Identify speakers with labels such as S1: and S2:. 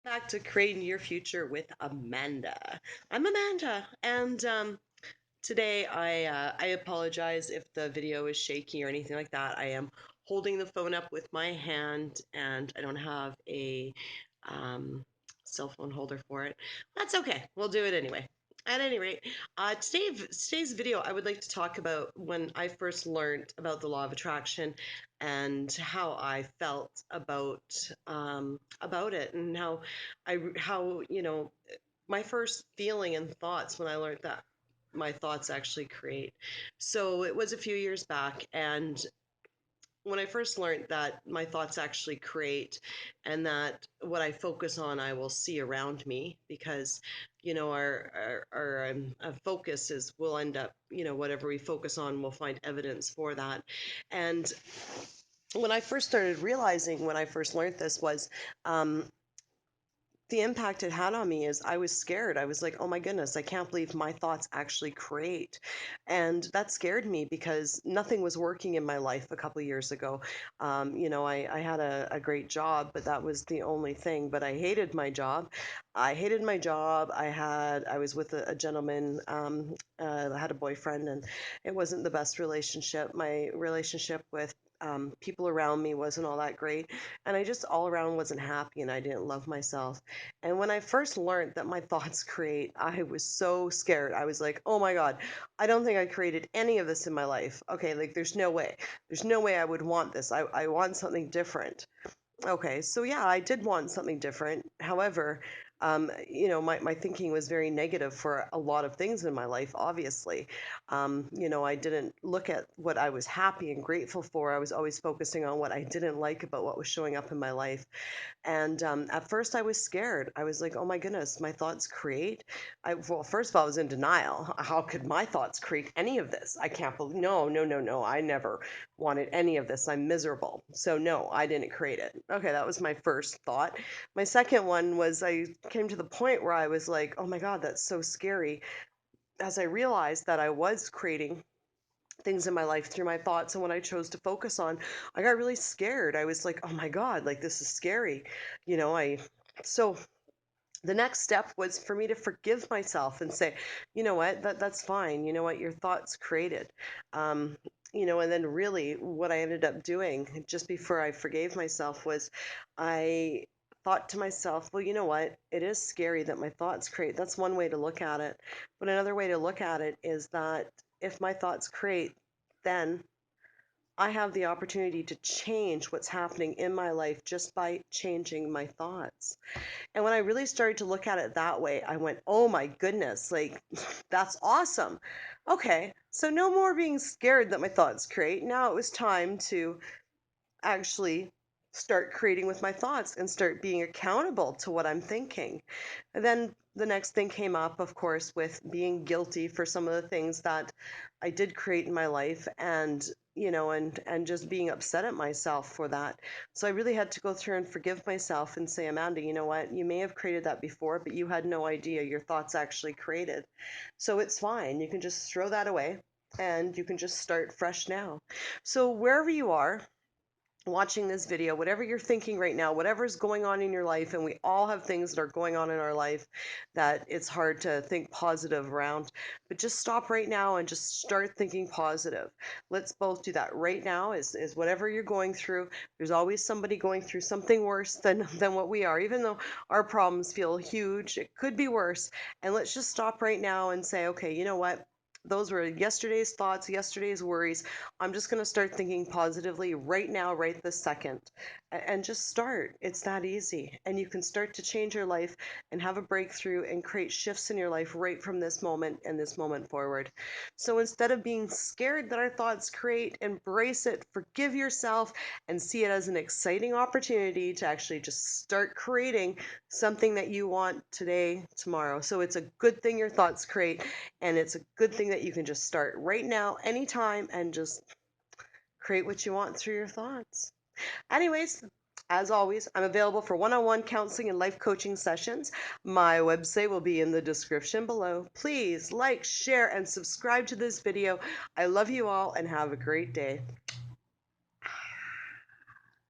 S1: Back to creating your future with Amanda. I'm Amanda, and today I apologize if the video is shaky or anything like that. I am holding the phone up with my hand, and I don't have a um, cell phone holder for it. That's okay. We'll do it anyway. At any rate, today's video, I would like to talk about when I first learned about the law of attraction and how I felt about it, and how my first feeling and thoughts when I learned that my thoughts actually create. So it was a few years back, and when I first learned that my thoughts actually create, and that what I focus on, I will see around me, because our focus is we'll end up, whatever we focus on, we'll find evidence for that. And when I first started realizing, when I first learned this, was um, the impact it had on me is I was scared. I was like, oh my goodness, I can't believe my thoughts actually create. And that scared me because nothing was working in my life a couple of years ago. I had a great job, but that was the only thing. But I hated my job. I hated my job. I was with a gentleman, I had a boyfriend, and it wasn't the best relationship. My relationship with people around me wasn't all that great. And I just all around wasn't happy, and I didn't love myself. And when I first learned that my thoughts create, I was so scared. I was like, oh my God, I don't think I created any of this in my life. Okay, like there's no way. There's no way I would want this. I want something different. Okay, so yeah, I did want something different. However, my thinking was very negative for a lot of things in my life, obviously. I didn't look at what I was happy and grateful for. I was always focusing on what I didn't like about what was showing up in my life. And at first, I was scared. I was like, oh my goodness, my thoughts create. Well, first of all, I was in denial. How could my thoughts create any of this? I can't believe, no, no, no, no. I never wanted any of this. I'm miserable. So, no, I didn't create it. Okay, that was my first thought. My second one was I came to the point where I was like, oh my God, that's so scary. As I realized that I was creating things in my life through my thoughts and what I chose to focus on, I got really scared. I was like, oh my God, like this is scary. So the next step was for me to forgive myself and say, you know what, that's fine. You know what, your thoughts created. Um, and then really what I ended up doing just before I forgave myself was I thought to myself, well, you know what, it is scary that my thoughts create. That's one way to look at it. But another way to look at it is that if my thoughts create, then I have the opportunity to change what's happening in my life just by changing my thoughts. And when I really started to look at it that way, I went, oh my goodness, like that's awesome. Okay, so no more being scared that my thoughts create. Now it was time to actually start creating with my thoughts and start being accountable to what I'm thinking. And then the next thing came up, of course, with being guilty for some of the things that I did create in my life, and and just being upset at myself for that. So I really had to go through and forgive myself and say, Amanda, you know what? You may have created that before, but you had no idea your thoughts actually created. So it's fine. You can just throw that away and you can just start fresh now. So wherever you are, watching this video, whatever you're thinking right now, whatever's going on in your life, and we all have things that are going on in our life that it's hard to think positive around, but just stop right now and just start thinking positive. Let's both do that right now. Is whatever you're going through, there's always somebody going through something worse than what we are. Even though our problems feel huge, it could be worse. And let's just stop right now and say, okay, you know what, those were yesterday's thoughts, yesterday's worries. I'm just going to start thinking positively right now, right this second, and just start. It's that easy. And you can start to change your life and have a breakthrough and create shifts in your life right from this moment and this moment forward. So instead of being scared that our thoughts create, embrace it, forgive yourself, and see it as an exciting opportunity to actually just start creating something that you want today, tomorrow. So it's a good thing your thoughts create, and it's a good thing that you can just start right now, anytime, and just create what you want through your thoughts. Anyways, as always, I'm available for one-on-one counseling and life coaching sessions. My website will be in the description below. Please like, share, and subscribe to this video. I love you all and have a great day.